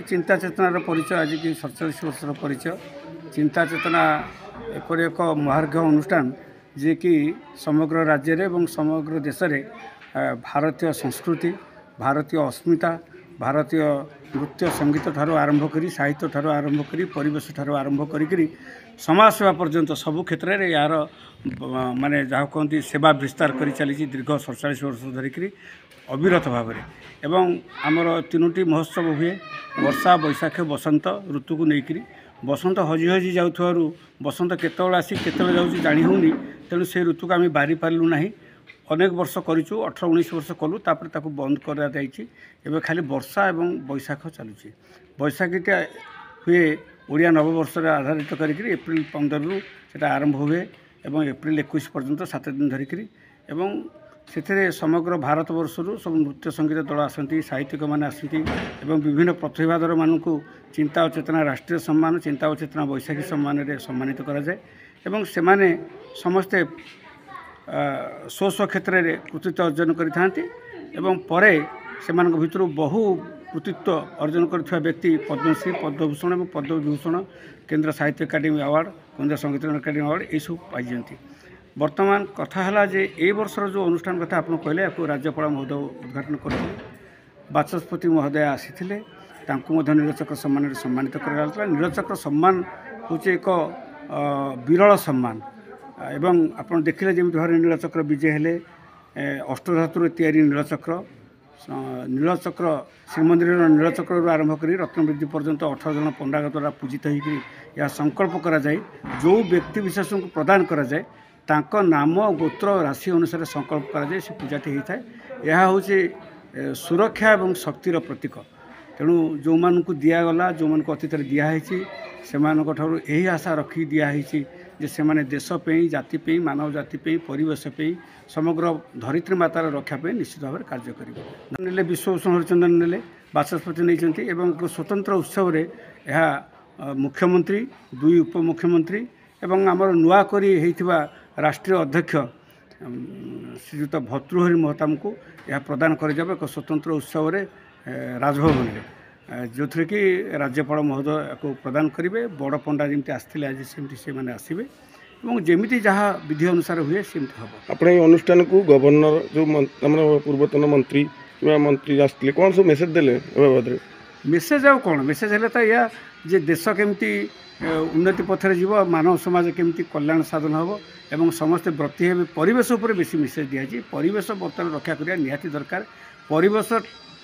चिंता चेतनार परिचय आज की 47 वर्षर परिचय। चिंता चेतना एपरी एक महार्घ अनुष्ठान जे कि समग्र राज्य एवं समग्र देश में भारतीय संस्कृति, भारतीय अस्मिता, भारतीय नृत्य संगीत ठारो आरंभ करी, साहित्य ठारो आरंभ करी, परिवेश ठारो आरंभ करी समाज सेवा पर्यंत सबु क्षेत्र में यार माने जहाँ कहते सेवा विस्तार कर चली दीर्घ 47 वर्ष धरिकी अविरत भाव एवं आमर तीनोटी महोत्सव हुए वर्षा बैशाख बसंत ऋतु को लेकर। बसंत हजि हजि जाऊँ बसंत केतल आसी केतल जाऊँ जानी होनी, तेणु से ऋतु को आम बारी पार्लु ना। अनेक वर्ष करूँ 18-19 वर्ष कलु तापर ताकू बंद कर एवं खाली वर्षा एवं बैशाख चलुची। बैशाखीटा हुए ओडिया नववर्ष आधारित करके एप्रिल 15 रु से आरंभ हुए एवं एप्रिल 21 पर्यंत 7 दिन धरिकी एवं से समग्र भारत वर्षर सब नृत्य संगीत दल आसती, साहित्यिक मैंने आसती एवं विभिन्न प्रतिभाधर मानक चिंता और चेतना राष्ट्रीय सम्मान, चिंता और चेतना बैशाखी सम्मान सम्मानित कराए एवं से समस्ते स्व क्षेत्र में कृतित्व अर्जन करते से भितर बहु कृतित्व अर्जन कर व्यक्ति पद्मश्री, पद्मभूषण और पद्मविभूषण, केंद्र साहित्य अकादेमी अवार्ड, केंद्र संगीत अकादेमी अवार्ड ये सब पाई। वर्तमान कथा है जे ए वर्षर जो अनुष्ठान कथा आप कहले आपको राज्यपाल महोदय उद्घाटन करते, बाचस्पति महोदय आसी नीलचक्र सम्मान सम्मानित कर। नीलचक्र सम्मान हूँ एक विरल सम्मान एवं आप देखिले जमी भाव नीलचक्र विजय हेले अष्टधातु तैयारी नीलचक्र श्रीमंदिर नीलचक्र आरंभ कर रत्नवृद्धि पर्यंत 18 जन पंडाग द्वारा पूजित होकर संकल्प करा जाए जो व्यक्ति विशेष को प्रदान करा जाए तांको नाम गोत्र राशि अनुसार संकल्प कराए से पूजाटी होता है। यह हूँ सुरक्षा और शक्तिर प्रतीक। तेणु जो मानू दिगला जो मान अतीत दिखाई से यही आशा रखी दिखाई जे से माने देश पे, जाति पे, मानव जाति पे, परिवेश पे, समग्र धरित्री मातार रक्षा पे निश्चित भाव कार्य करेंगे। ने विश्वभूषण हरिचंदन ने बाचस्पति नहीं एवं एक स्वतंत्र उत्सव रे यह मुख्यमंत्री, 2 उपमुख्यमंत्री एवं आमर नुआ करी राष्ट्रीय अध्यक्ष श्रीयुक्त भर्तृहरि महताम को यह प्रदान कर एक स्वतंत्र उत्सव रे राजभवन में जो थे कि राज्यपाल महोदय को प्रदान करेंगे। बड़ पंडा जमी आसते आज सेमती से मैंने आसवे और जमी जहाँ विधि अनुसार हुए सेमती हम अपने अनुष्ठान को गवर्नर जो पूर्वतन मंत्री कि मंत्री आसते कौन सब मेसेज देले बाबद मेसेज आ कौन मेसेज है तो या जे देश केमती उन्नति पथरे जीव, मानव समाज केमती कल्याण साधन हम एवं समस्ते व्रती हे परिवेश उपर बेसी मेसेज दिखाई। परिवेश बर्तमान रक्षा करने निहाती दरकार। परिवेश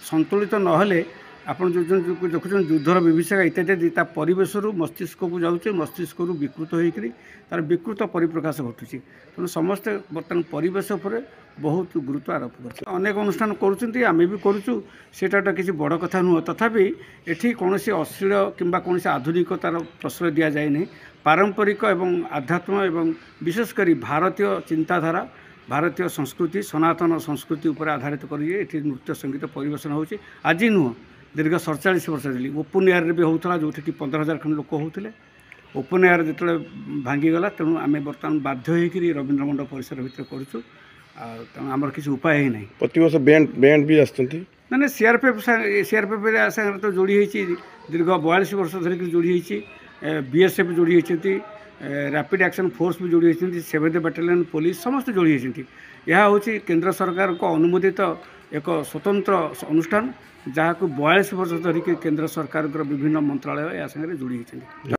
संतुलित नहले आपन जो देखुन युद्धर विभीषिका इत्यादि परिवेश मस्तिष्क को जाऊे, मस्तिष्क विकृत होकर तार विकृत परिप्रकाश घटुची। तेणु समस्ते बर्तमान परिवेश उपर बहुत गुरुत्व आरोप कर अनेक अनुष्ठान करुँच आम भी करुँ सेटा किसी बड़ कथा नुह। तथापि एठी कौन अश्लील किंबा कौन आधुनिकतार प्रश्रय दि जाए नहीं। पारंपरिक एवं आध्यात्म एवं विशेषकर भारतीय चिंताधारा, भारतीय संस्कृति, सनातन संस्कृति उपर आधारित कर नृत्य संगीत परिवेशन होची। आज नुह दीर्घ 47 वर्ष दिल्ली ओपन एयर भी होता जो कि 15,000 खंड लोक होते। ओपन एयर जो भांगीगला तेणु आम बर्तमान बाध्य होकर रवींद्र मंडप परिसर भितर करूँ। तेणु आमर किसी उपाय ही नहीं। प्रति वर्ष बैंड भी आसती ना सीआरपीएफ सागर तो जोड़ी होती दीर्घ 42 वर्ष धरिक जोड़ी होती। बीएसएफ जोड़ी होती, रैपिड एक्शन फोर्स भी जोड़ी होती, 7th बैटालियन पुलिस समस्त जोड़ी होती। यह हूँ केंद्र सरकार को अनुमोदित एक स्वतंत्र अनुष्ठान जहाँ को 42 वर्ष धरिक केंद्र सरकार विभिन्न मंत्रालय या जोड़ी होती।